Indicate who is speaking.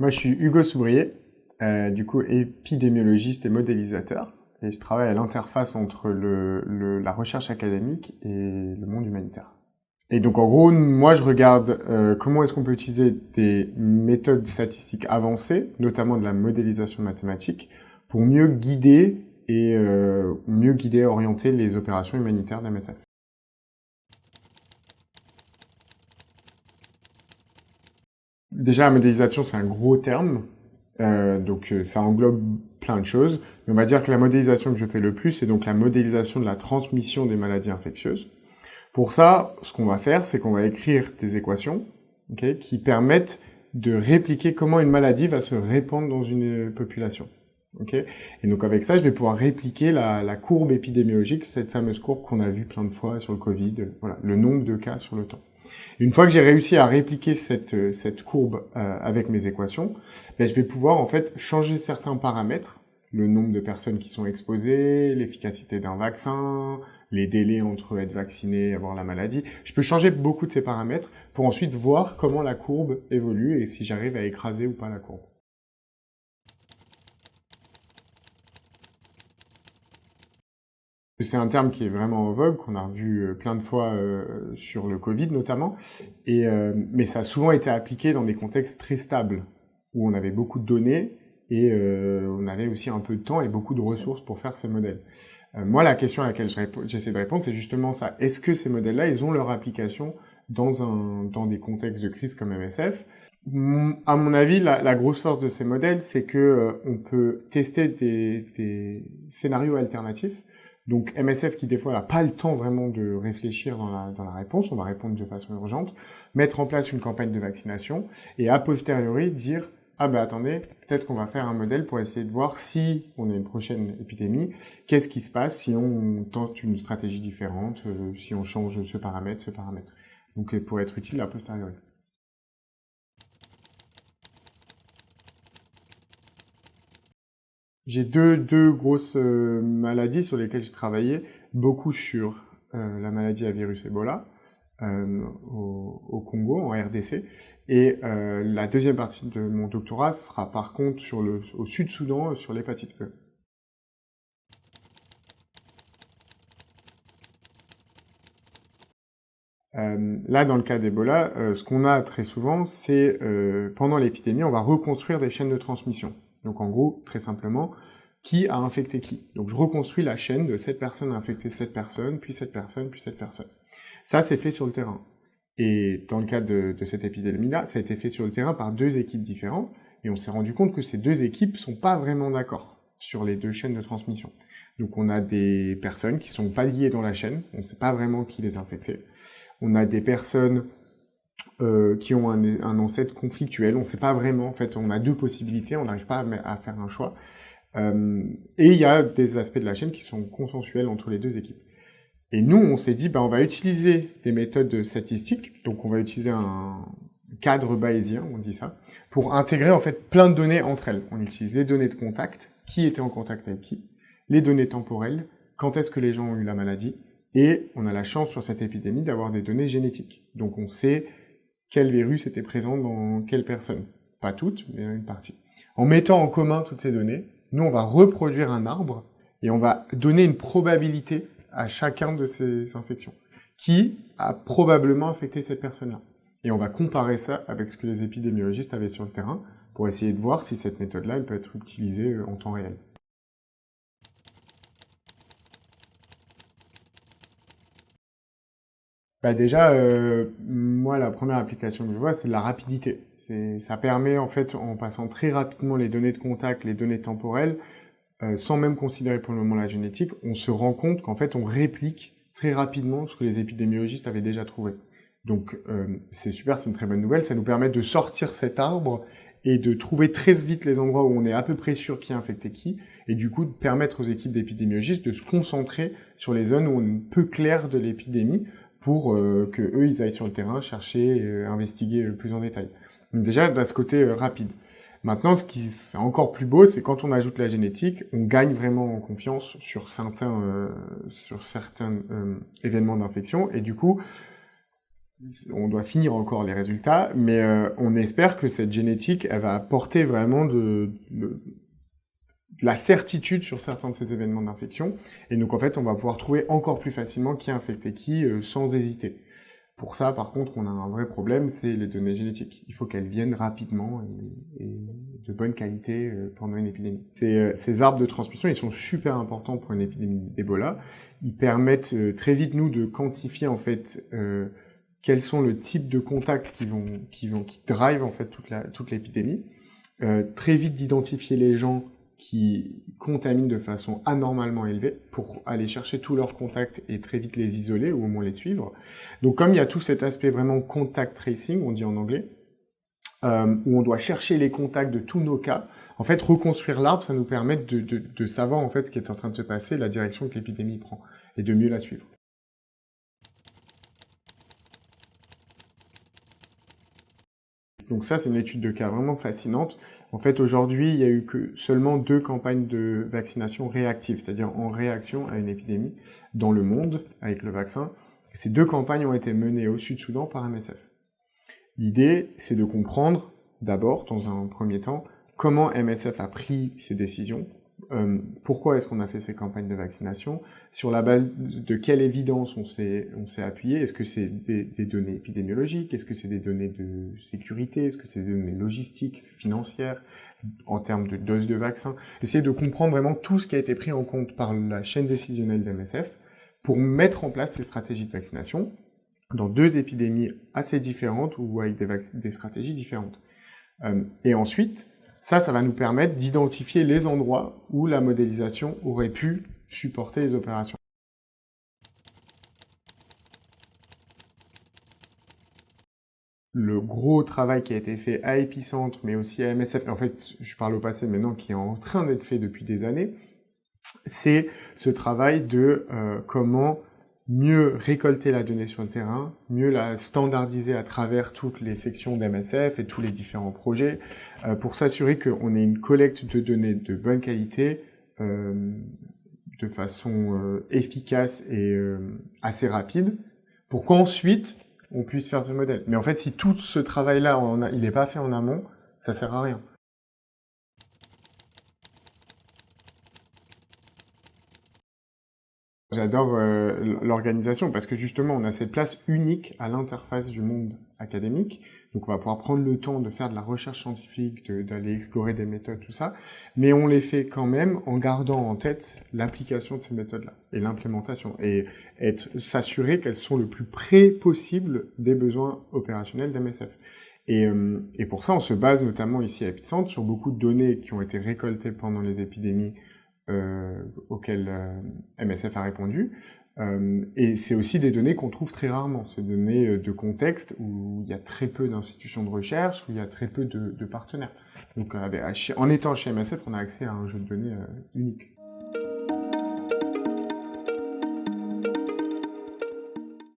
Speaker 1: Moi, je suis Hugo Soubrier, du coup épidémiologiste et modélisateur, et je travaille à l'interface entre la recherche académique et le monde humanitaire. Et donc en gros, moi je regarde comment est-ce qu'on peut utiliser des méthodes statistiques avancées, notamment de la modélisation mathématique, pour mieux guider et orienter les opérations humanitaires d'MSF. Déjà, la modélisation, c'est un gros terme, donc ça englobe plein de choses. Mais on va dire que la modélisation que je fais le plus, c'est donc la modélisation de la transmission des maladies infectieuses. Pour ça, ce qu'on va faire, c'est qu'on va écrire des équations, okay, qui permettent de répliquer comment une maladie va se répandre dans une population. Okay. Et donc avec ça, je vais pouvoir répliquer la courbe épidémiologique, cette fameuse courbe qu'on a vue plein de fois sur le Covid, voilà, le nombre de cas sur le temps. Une fois que j'ai réussi à répliquer cette courbe avec mes équations, ben, je vais pouvoir en fait changer certains paramètres, le nombre de personnes qui sont exposées, l'efficacité d'un vaccin, les délais entre être vacciné et avoir la maladie. Je peux changer beaucoup de ces paramètres pour ensuite voir comment la courbe évolue et si j'arrive à écraser ou pas la courbe. C'est un terme qui est vraiment en vogue, qu'on a revu plein de fois sur le Covid notamment, mais ça a souvent été appliqué dans des contextes très stables, où on avait beaucoup de données et on avait aussi un peu de temps et beaucoup de ressources pour faire ces modèles. Moi, la question à laquelle j'essaie de répondre, c'est justement ça. Est-ce que ces modèles-là, ils ont leur application dans des contextes de crise comme MSF? À mon avis, la grosse force de ces modèles, c'est que on peut tester des scénarios alternatifs. Donc MSF qui des fois n'a pas le temps vraiment de réfléchir dans la réponse, on va répondre de façon urgente, mettre en place une campagne de vaccination et a posteriori dire ah ben attendez, peut-être qu'on va faire un modèle pour essayer de voir si on a une prochaine épidémie, qu'est-ce qui se passe si on tente une stratégie différente, si on change ce paramètre, ce paramètre. Donc pour être utile a posteriori. J'ai deux grosses maladies sur lesquelles j'ai travaillé, beaucoup sur la maladie à virus Ebola au Congo, en RDC, et la deuxième partie de mon doctorat sera par contre au Sud-Soudan sur l'hépatite E. Là, dans le cas d'Ebola, ce qu'on a très souvent, c'est pendant l'épidémie, on va reconstruire des chaînes de transmission. Donc en gros, très simplement, qui a infecté qui. Donc je reconstruis la chaîne de cette personne a infecté cette personne, puis cette personne, puis cette personne. Ça, c'est fait sur le terrain. Et dans le cas de cette épidémie-là, ça a été fait sur le terrain par deux équipes différentes, et on s'est rendu compte que ces deux équipes sont pas vraiment d'accord sur les deux chaînes de transmission. Donc on a des personnes qui sont pas liées dans la chaîne, on ne sait pas vraiment qui les a infectées. On a des personnes qui ont un ancêtre conflictuel, on ne sait pas vraiment, en fait, on a deux possibilités, on n'arrive pas à faire un choix. Et il y a des aspects de la chaîne qui sont consensuels entre les deux équipes. Et nous, on s'est dit, on va utiliser des méthodes statistiques, donc on va utiliser un cadre bayésien, on dit ça, pour intégrer en fait plein de données entre elles. On utilise les données de contact, qui était en contact avec qui, les données temporelles, quand est-ce que les gens ont eu la maladie, et on a la chance sur cette épidémie d'avoir des données génétiques. Donc on sait quel virus était présent dans quelle personne. Pas toutes, mais une partie. En mettant en commun toutes ces données, nous on va reproduire un arbre, et on va donner une probabilité à chacun de ces infections, qui a probablement infecté cette personne-là. Et on va comparer ça avec ce que les épidémiologistes avaient sur le terrain, pour essayer de voir si cette méthode-là, elle peut être utilisée en temps réel. Déjà, moi, la première application que je vois, c'est de la rapidité. Ça permet, en fait, en passant très rapidement les données de contact, les données temporelles, sans même considérer pour le moment la génétique, on se rend compte qu'en fait, on réplique très rapidement ce que les épidémiologistes avaient déjà trouvé. Donc, c'est super, c'est une très bonne nouvelle. Ça nous permet de sortir cet arbre et de trouver très vite les endroits où on est à peu près sûr qui a infecté qui, et du coup, de permettre aux équipes d'épidémiologistes de se concentrer sur les zones où on est peu clair de l'épidémie, pour que eux ils aillent sur le terrain chercher, investiguer plus en détail. Donc déjà, de ce côté rapide. Maintenant, ce qui est encore plus beau, c'est quand on ajoute la génétique, on gagne vraiment en confiance sur certains événements d'infection, et du coup, on doit finir encore les résultats, mais on espère que cette génétique, elle va apporter vraiment de la certitude sur certains de ces événements d'infection, et donc en fait on va pouvoir trouver encore plus facilement qui est infecté qui, sans hésiter. Pour ça, par contre, on a un vrai problème, c'est les données génétiques. Il faut qu'elles viennent rapidement et de bonne qualité pendant une épidémie. Ces arbres de transmission, ils sont super importants pour une épidémie d'Ebola. Ils permettent très vite, nous, de quantifier en fait quels sont le type de contacts qui drive en fait toute l'épidémie. Très vite d'identifier les gens qui contaminent de façon anormalement élevée pour aller chercher tous leurs contacts et très vite les isoler ou au moins les suivre. Donc comme il y a tout cet aspect vraiment contact tracing, on dit en anglais, où on doit chercher les contacts de tous nos cas, en fait reconstruire l'arbre, ça nous permet de savoir en fait ce qui est en train de se passer, la direction que l'épidémie prend, et de mieux la suivre. Donc ça, c'est une étude de cas vraiment fascinante. En fait, aujourd'hui, il y a eu que seulement 2 campagnes de vaccination réactives, c'est-à-dire en réaction à une épidémie dans le monde avec le vaccin. Et ces 2 campagnes ont été menées au Sud-Soudan par MSF. L'idée, c'est de comprendre, d'abord, dans un premier temps, comment MSF a pris ces décisions, pourquoi est-ce qu'on a fait ces campagnes de vaccination, sur la base de quelle évidence on s'est appuyé, est-ce que c'est des données épidémiologiques, est-ce que c'est des données de sécurité, est-ce que c'est des données logistiques, financières, en termes de doses de vaccins, essayer de comprendre vraiment tout ce qui a été pris en compte par la chaîne décisionnelle d'MSF pour mettre en place ces stratégies de vaccination dans 2 épidémies assez différentes ou avec des stratégies différentes. Et ensuite, ça va nous permettre d'identifier les endroits où la modélisation aurait pu supporter les opérations. Le gros travail qui a été fait à Epicentre, mais aussi à MSF, en fait, je parle au passé maintenant, qui est en train d'être fait depuis des années, c'est ce travail de comment mieux récolter la donnée sur le terrain, mieux la standardiser à travers toutes les sections d'MSF et tous les différents projets, pour s'assurer qu'on ait une collecte de données de bonne qualité, de façon efficace et assez rapide, pour qu'ensuite on puisse faire ce modèle. Mais en fait, si tout ce travail-là, il n'est pas fait en amont, ça sert à rien. J'adore l'organisation parce que justement on a cette place unique à l'interface du monde académique, donc on va pouvoir prendre le temps de faire de la recherche scientifique, d'aller explorer des méthodes, tout ça, mais on les fait quand même en gardant en tête l'application de ces méthodes-là et l'implémentation, et s'assurer qu'elles sont le plus près possible des besoins opérationnels d'MSF. Et pour ça, on se base notamment ici à Epicentre sur beaucoup de données qui ont été récoltées pendant les épidémies auxquelles MSF a répondu. Et c'est aussi des données qu'on trouve très rarement, ces données de contexte où il y a très peu d'institutions de recherche, où il y a très peu de partenaires. Donc en étant chez MSF, on a accès à un jeu de données unique.